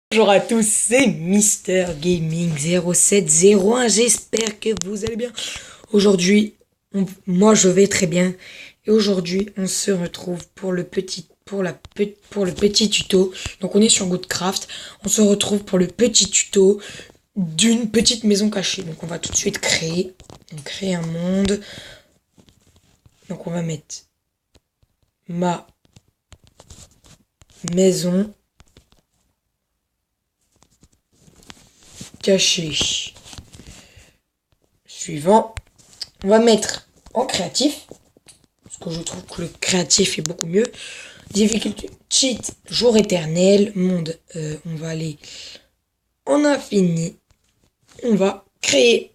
Bonjour à tous, c'est Mister Gaming 0701, j'espère que vous allez bien. Aujourd'hui, moi je vais très bien. Et aujourd'hui, on se retrouve pour le petit tuto. Donc on est sur Goodcraft. On se retrouve pour le petit tuto d'une petite maison cachée. Donc on va tout de suite créer. Donc créer un monde. Donc on va mettre ma maison cachée. Suivant, on va mettre en créatif, parce que je trouve que le créatif est beaucoup mieux. Difficulté, cheat, jour éternel, monde, on va aller en infini. On va créer.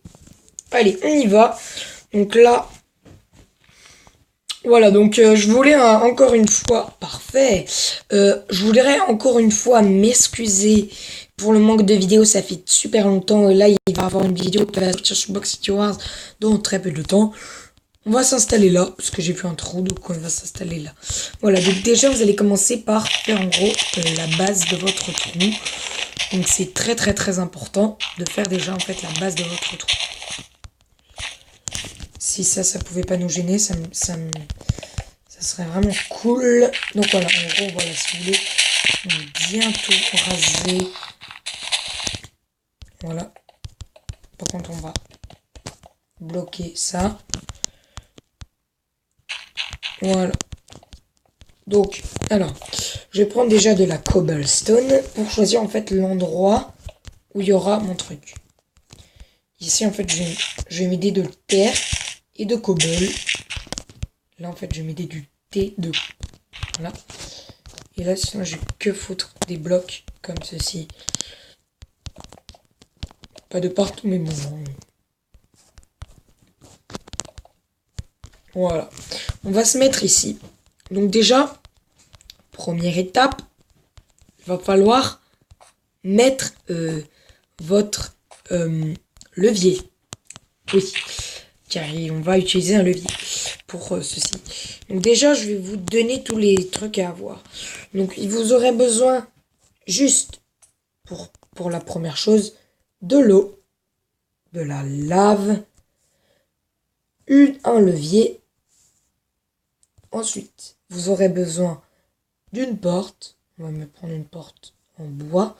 Allez, on y va. Donc là, voilà, donc je voulais encore une fois, parfait, je voudrais encore une fois m'excuser pour le manque de vidéos, ça fait super longtemps, et là il va y avoir une vidéo qui va sortir sur Box City Wars dans très peu de temps. On va s'installer là, parce que j'ai vu un trou, donc on va s'installer là. Voilà, donc déjà vous allez commencer par faire en gros la base de votre trou. Donc c'est très très très important de faire déjà en fait la base de votre trou. Si ça pouvait pas nous gêner, ça serait vraiment cool. Donc voilà, en gros, voilà, si vous voulez, on va bientôt raser. Voilà. Par contre, on va bloquer ça. Voilà. Donc, alors, je vais prendre déjà de la cobblestone pour choisir en fait l'endroit où il y aura mon truc. Ici, en fait, je vais m'aider de terre et de cobble. Là, en fait, je vais m'aider du T2. Voilà. Et là, sinon, j'ai que foutre des blocs comme ceci. Pas de partout, mais bon. Voilà. On va se mettre ici. Donc déjà, première étape, il va falloir mettre votre levier. Oui, car on va utiliser un levier pour ceci. Donc déjà, je vais vous donner tous les trucs à avoir. Donc, il vous aurait besoin juste pour la première chose, de l'eau, de la lave, un levier. Ensuite, vous aurez besoin d'une porte. On va me prendre une porte en bois,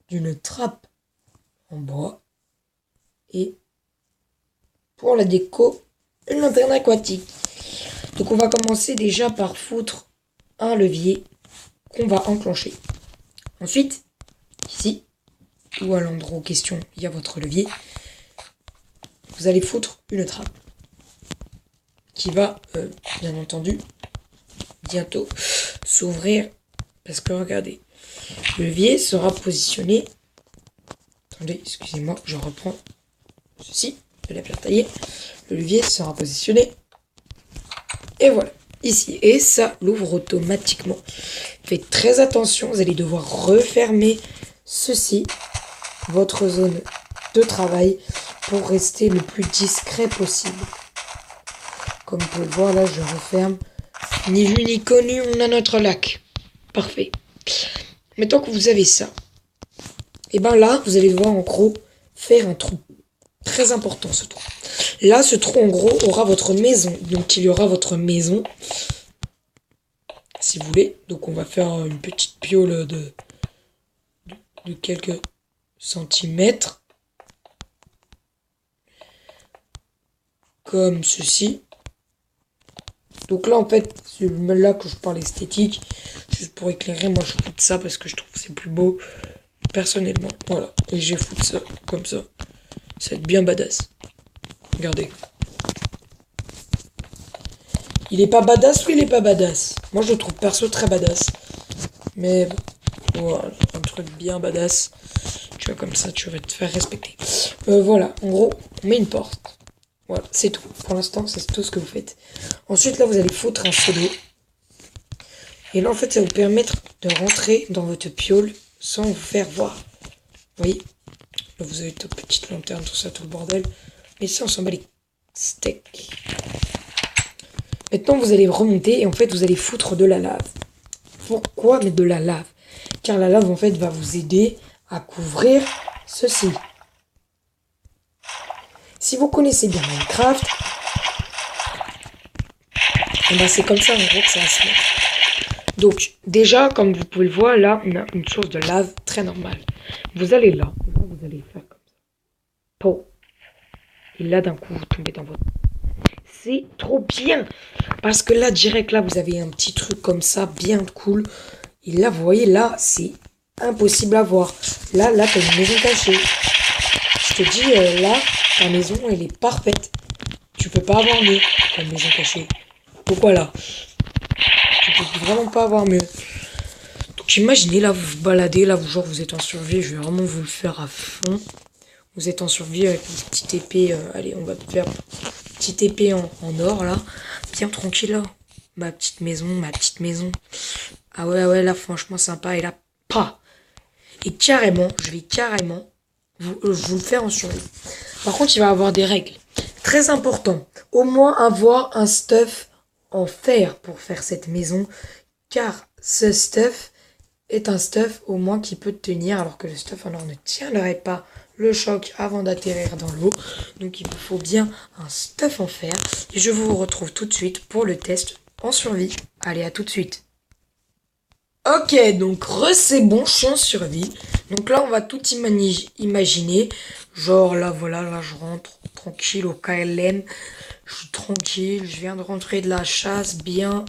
d'une trappe en bois et pour la déco, une lanterne aquatique. Donc on va commencer déjà par foutre un levier qu'on va enclencher. Ensuite, ici, ou à l'endroit en question, il y a votre levier. Vous allez foutre une trappe qui va, bien entendu, bientôt s'ouvrir. Parce que regardez, le levier sera positionné. Attendez, excusez-moi, je reprends ceci de la pierre taillée. Le levier sera positionné. Et voilà, ici. Et ça l'ouvre automatiquement. Faites très attention, vous allez devoir refermer ceci, votre zone de travail, pour rester le plus discret possible. Comme vous pouvez le voir, là, je referme. Ni vu ni connu, on a notre lac. Parfait. Maintenant que vous avez ça, et bien là, vous allez devoir en gros faire un trou. Très important ce trou. Là, ce trou en gros aura votre maison. Donc il y aura votre maison. Si vous voulez. Donc on va faire une petite piole de quelques centimètres. Comme ceci. Donc là en fait, c'est là que je parle esthétique. Juste pour éclairer, moi je fous ça parce que je trouve que c'est plus beau. Personnellement. Voilà. Et je vais foutre ça comme ça. Ça va être bien badass. Regardez. Il est pas badass ou il est pas badass? Moi je le trouve perso très badass. Mais voilà, un truc bien badass. Tu vois, comme ça, tu vas te faire respecter. Voilà, en gros, on met une porte. Voilà, c'est tout. Pour l'instant, c'est tout ce que vous faites. Ensuite, là, vous allez foutre un seau d'eau. Et là, en fait, ça va vous permettre de rentrer dans votre piole sans vous faire voir. Vous voyez? Là, vous avez toute petite lanterne, tout ça, tout le bordel. Mais ça, on s'en bat les steaks. Maintenant, vous allez remonter et en fait, vous allez foutre de la lave. Pourquoi mettre de la lave? car la lave en fait va vous aider à couvrir ceci. Si vous connaissez bien Minecraft, et ben c'est comme ça en gros que ça va se mettre. Donc déjà, comme vous pouvez le voir, là, on a une source de lave très normale. Vous allez là, vous allez faire comme ça. Po. Et là, d'un coup, vous tombez dans votre... C'est trop bien. Parce que là, direct, là, vous avez un petit truc comme ça, bien cool. Et là, vous voyez, là, c'est impossible à voir. Là, t'as une maison cachée. Je te dis, là, ta maison, elle est parfaite. Tu peux pas avoir mieux comme maison cachée. Pourquoi là? Tu peux vraiment pas avoir mieux. Donc imaginez, là, vous vous baladez, là, vous êtes en survie. Je vais vraiment vous le faire à fond. Vous êtes en survie avec une petite épée. Allez, on va faire une petite épée en or, là. Bien tranquille, là. Ma petite maison. Ah ouais, là, franchement, sympa. Et là, pas. Et carrément, je vais carrément vous le faire en survie. Par contre, il va y avoir des règles. Très important. Au moins avoir un stuff en fer pour faire cette maison. Car ce stuff est un stuff au moins qui peut tenir. Alors que le stuff en or ne tiendrait pas le choc avant d'atterrir dans l'eau. Donc il vous faut bien un stuff en fer. Et je vous retrouve tout de suite pour le test en survie. Allez, à tout de suite. Ok, donc c'est bon, je suis en survie. Donc là, on va tout imaginer. Genre là, voilà, là, je rentre tranquille au KLM. Je suis tranquille, je viens de rentrer de la chasse, bien.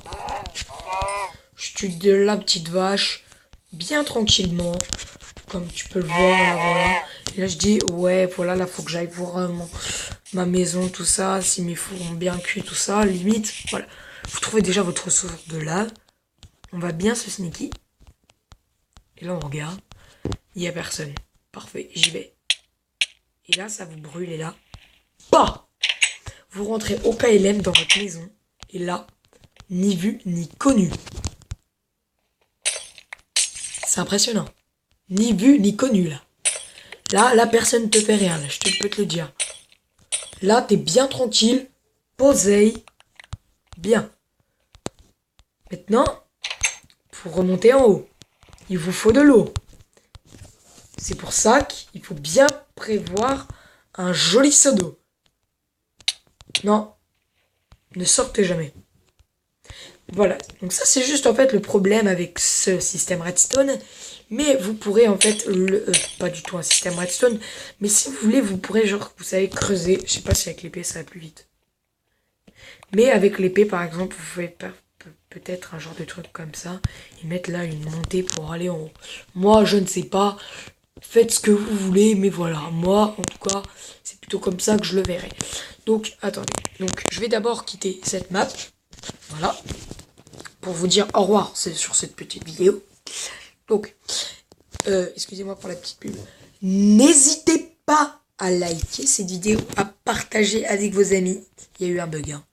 Je tue de la petite vache, bien tranquillement. Comme tu peux le voir, là, voilà. Et là, je dis, ouais, voilà, là, faut que j'aille voir ma maison, tout ça. Si mes fours ont bien cuit, tout ça. Limite, voilà. Vous trouvez déjà votre source de lave. On va bien se sneaky. Et là, on regarde. Il n'y a personne. Parfait, j'y vais. Et là, ça vous brûle. Et là, bah, vous rentrez au KLM dans votre maison. Et là, ni vu, ni connu. C'est impressionnant. Ni vu, ni connu, là. Là, personne ne te fait rien, là. Je peux te le dire. Là, t'es bien tranquille. Posé. Bien. Maintenant, pour remonter en haut, il vous faut de l'eau. C'est pour ça qu'il faut bien prévoir un joli seau d'eau. Non, ne sortez jamais. Voilà, donc ça c'est juste en fait le problème avec ce système redstone. Mais vous pourrez en fait, pas du tout un système redstone, mais si vous voulez, vous pourrez genre, vous savez, creuser. Je sais pas si avec l'épée ça va plus vite. Mais avec l'épée par exemple, vous pouvez peut-être un genre de truc comme ça et mettre là une montée pour aller en haut. Moi je ne sais pas. Faites ce que vous voulez, mais voilà, moi, en tout cas, c'est plutôt comme ça que je le verrai. Donc, attendez. Donc, je vais d'abord quitter cette map. Voilà. Pour vous dire au revoir, c'est sur cette petite vidéo. Donc, excusez-moi pour la petite pub. N'hésitez pas à liker cette vidéo, à partager avec vos amis. Il y a eu un bug, hein.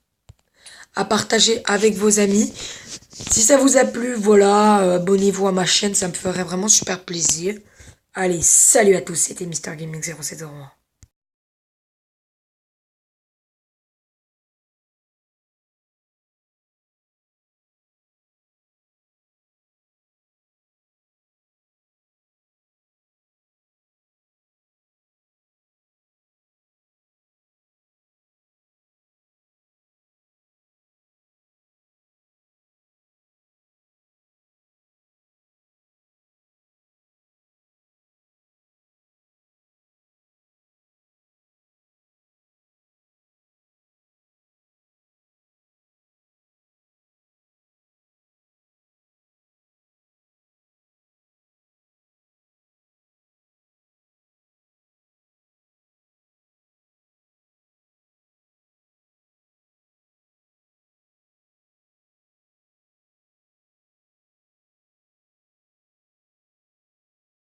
À partager avec vos amis. Si ça vous a plu, voilà, abonnez-vous à ma chaîne, ça me ferait vraiment super plaisir. Allez, salut à tous, c'était Mr Gaming 0701.